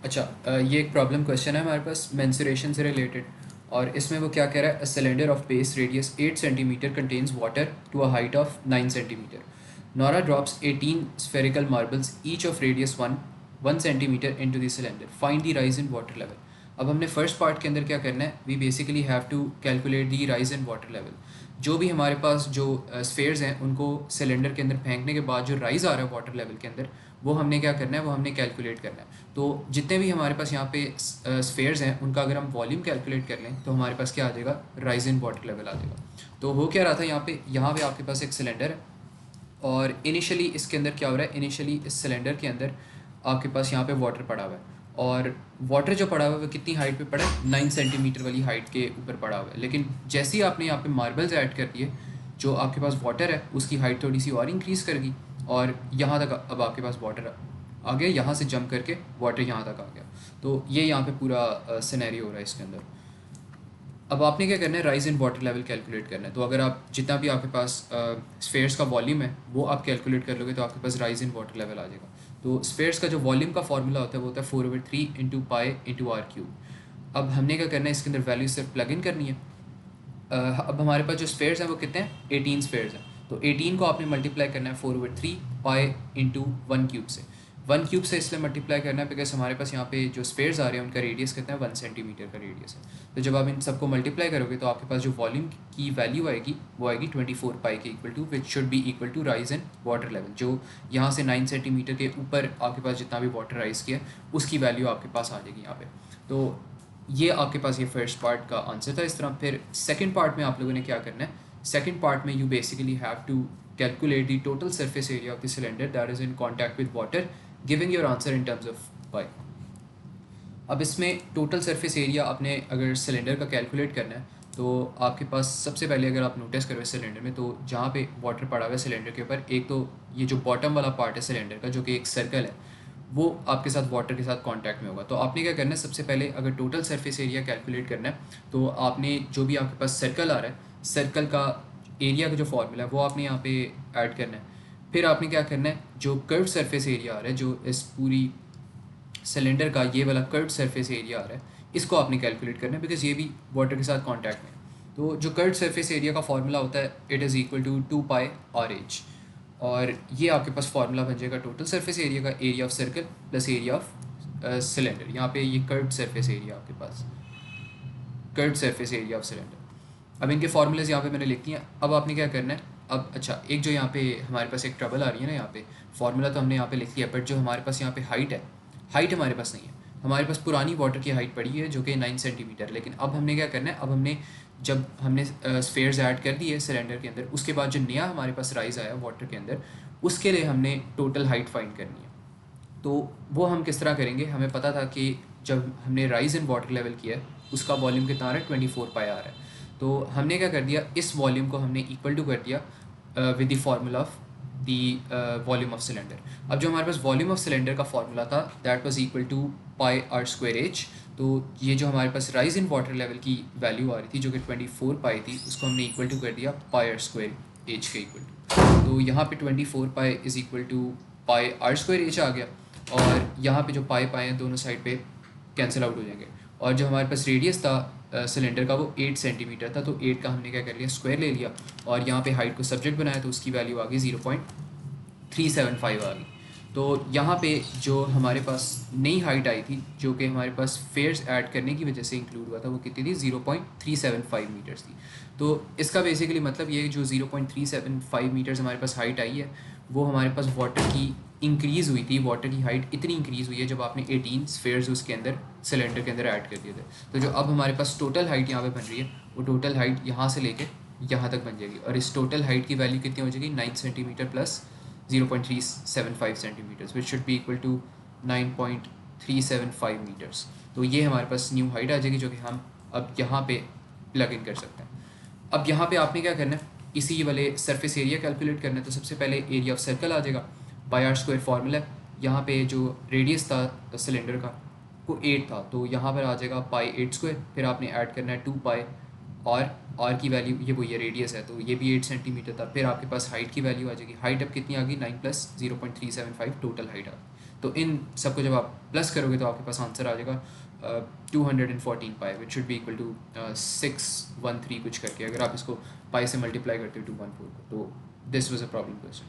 अच्छा, ये एक प्रॉब्लम क्वेश्चन है हमारे पास मेंसुरेशन से रिलेटेड। और इसमें वो क्या कह रहा है, a cylinder of base radius 8 centimetre contains water to a height of 9 centimetre. Nora drops 18 spherical marbles each of radius 1 centimetre into the cylinder. Find the rise in water level. अब हमने first part के अंदर क्या करना है, we basically have to calculate the rise in water level. जो भी हमारे पास जो स्फेयर्स हैं उनको सिलेंडर के अंदर फेंकने के बाद जो राइज आ रहा है वाटर लेवल के अंदर, वो हमने क्या करना है, वो हमने कैलकुलेट करना है। तो जितने भी हमारे पास यहाँ पे स्फेयर्स हैं उनका अगर हम वॉल्यूम कैलकुलेट कर लें तो हमारे पास क्या आ जाएगा, राइज इन वाटर लेवल आ जाएगा। तो हो क्या रहा था, यहाँ पे आपके पास एक सिलेंडर है और इनिशियली इसके अंदर क्या हो रहा है, इनिशियली इस सिलेंडर के अंदर आपके पास यहाँ पे वाटर पड़ा हुआ है। और वाटर जो पड़ा हुआ है वो कितनी हाइट पे पड़ा है, 9 सेंटीमीटर वाली हाइट के ऊपर पड़ा हुआ है। लेकिन जैसे ही आपने यहाँ पे मार्बल्स ऐड कर दिए, जो आपके पास वाटर है उसकी हाइट थोड़ी सी और इंक्रीज़ कर गई और यहाँ तक अब आपके पास वाटर आ गया, यहाँ से जंप करके वाटर यहाँ तक आ गया। तो ये यहाँ पे पूरा सिनेरियो हो रहा है इसके अंदर। अब आपने क्या करना है, rise in water level calculate करना है। तो अगर आप जितना भी आपके पास स्फेयर्स का वॉल्यूम है वो आप कैलकुलेट कर लोगे तो आपके पास राइज इन वाटर लेवल आ जाएगा। तो स्फेयर्स का जो वॉल्यूम का फॉर्मूला होता है वो होता है 4/3 into pi into r cube. अब हमने क्या करना है, इसके अंदर वैल्यू सिर्फ प्लग इन करनी है। अब हमारे पास जो स्फेयर्स हैं वो कितने हैं, 18 स्फेयर्स हैं। तो 18 को आपने मल्टीप्लाई करना है 4/3 पाई इंटू 1 क्यूब से। 1 क्यूब से इसलिए मल्टीप्लाई करना है बिकॉज हमारे पास यहाँ पे जो स्फेयर्स आ रहे हैं उनका रेडियस कितना है, 1 सेंटीमीटर का रेडियस है। तो जब आप इन सबको मल्टीप्लाई करोगे तो आपके पास जो वॉल्यूम की वैल्यू आएगी वो आएगी 24 पाई के equal to, which should be equal to rise in water level. जो यहाँ से 9 सेंटीमीटर के ऊपर आपके पास जितना भी वाटर राइज किया उसकी वैल्यू आपके पास आ जाएगी यहाँ पे। तो ये आपके पास ये फर्स्ट पार्ट का आंसर था। इस तरह फिर सेकंड पार्ट में आप लोगों ने क्या करना है, सेकंड पार्ट में you basically have to calculate the total surface area of the cylinder that is in contact with water, giving your answer in terms of pi. अब इसमें टोटल सरफेस एरिया आपने अगर सिलेंडर का calculate करना है तो आपके पास सबसे पहले अगर आप नोटिस करोगे सिलेंडर में, तो जहाँ पे वाटर पड़ा हुआ है सिलेंडर के ऊपर, एक तो ये जो बॉटम वाला पार्ट है सिलेंडर का जो कि एक सर्कल है, वो आपके साथ वाटर के साथ कांटेक्ट में होगा। तो आपने क्या करना है, सबसे पहले अगर टोटल सरफेस एरिया कैलकुलेट करना है तो आपने जो भी आपके पास सर्कल आ रहा है, सर्कल का एरिया का जो फॉर्मूला है वो आपने यहाँ पे ऐड करना है। फिर आपने क्या करना है, जो कर्व सरफेस एरिया आ रहा है, जो इस पूरी सिलेंडर का ये वाला कर्व सरफेस एरिया आ रहा है, इसको आपने कैलकुलेट करना है बिकॉज ये भी वाटर के साथ कांटेक्ट में है। तो जो कर्व सरफेस एरिया का फॉर्मूला होता है, it is equal to 2 pi r h. और ये आपके पास फार्मूला बन जाएगा टोटल सरफेस एरिया का, area of circle plus area of cylinder. यहाँ पे ये कर्व्ड सरफेस एरिया आपके पास, curved surface area of cylinder. अब इनके फार्मूलेज यहाँ पे मैंने लिख दिए हैं। अब आपने क्या करना है, अब अच्छा एक जो यहाँ पे हमारे पास एक ट्रबल आ रही है ना, यहाँ पे फार्मूला तो हमने यहाँ पे लिख लिया, बट जो हमारे पास यहाँ पे हाइट है, हाइट हमारे पास नहीं है। हमारे पास पुरानी वाटर की हाइट पड़ी है जो कि 9 सेंटीमीटर। लेकिन अब हमने क्या करना है, अब हमने जब हमने स्फेयर्स ऐड कर दिए सिलेंडर के अंदर, उसके बाद जो नया हमारे पास राइज आया वाटर के अंदर, उसके लिए हमने टोटल हाइट फाइंड करनी है। तो वो हम किस तरह करेंगे, हमें पता था कि जब हमने राइज इन वाटर लेवल किया उसका वॉल्यूम कितना आ रहा है, 24 पाई आ रहा है। तो हमने क्या कर दिया, इस वॉल्यूम को हमने इक्वल टू कर दिया with the formula of the volume of cylinder. अब जो हमारे पास वॉल्यूम ऑफ सिलेंडर का फार्मूला था that was equal to pi r square h. तो ये जो हमारे पास राइज इन वाटर लेवल की वैल्यू आ रही थी जो कि 24 पाई थी, उसको हमने इक्वल टू कर दिया पाई आर स्क्वायर एच के इक्वल टू। तो यहाँ पे 24 pi is equal to pi r square h आ गया। और यहाँ पे जो पाई पाए हैं दोनों साइड पे कैंसिल आउट हो जाएंगे। और जो हमारे पास रेडियस था सिलेंडर का वो 8 सेंटीमीटर था, तो 8 का हमने क्या कर लिया, स्क्वायर ले लिया और यहाँ पे हाइट को सब्जेक्ट बनाया तो उसकी वैल्यू आ गई 0.375 आ गई। तो यहाँ पे जो हमारे पास नई हाइट आई थी जो कि हमारे पास फेयर्स ऐड करने की वजह से इंक्लूड हुआ था, वो कितनी थी, 0.375 मीटर्स थी। तो इसका बेसिकली मतलब ये जो 0.375 मीटर्स हमारे पास हाइट आई है वो हमारे पास वाटर की इंक्रीज़ हुई थी, वाटर की हाइट इतनी इंक्रीज़ हुई है जब आपने 18 स्फेयर्स उसके अंदर सिलेंडर के अंदर ऐड कर दिए थे। तो जो अब हमारे पास टोटल हाइट यहाँ पे बन रही है वो टोटल हाइट यहाँ से लेके यहाँ तक बन जाएगी। और इस टोटल हाइट की वैल्यू कितनी हो जाएगी, 9 centimetre plus 0.375 centimetres, which should be equal to 9.375 metres. तो ये हमारे पास न्यू हाइट आ जाएगी जो कि हम अब यहाँ पे प्लग इन कर सकते हैं। अब यहाँ पे आपने क्या करना है, इसी वाले सरफेस एरिया कैलकुलेट करना है। तो सबसे पहले एरिया ऑफ सर्कल आ जाएगा, पाई आर स्क्वायर फार्मूला। यहाँ पे जो रेडियस था सिलेंडर का वो 8 था, तो यहाँ पर आ जाएगा पाई 8 स्क्वायर। फिर आपने ऐड करना है 2 पाई आर की वैल्यू, ये वही रेडियस है तो ये भी 8 सेंटीमीटर था। फिर आपके पास हाइट की वैल्यू आ जाएगी, हाइट अब कितनी आ गई, 9 प्लस 0.375 टोटल हाइट आ गई। तो इन सबको जब आप प्लस करोगे तो आपके पास आंसर आ जाएगा 214 pi, which should be equal to 613 कुछ करके, अगर आप इसको पाई से मल्टीप्लाई करते हो 214 को। तो this was a problem question.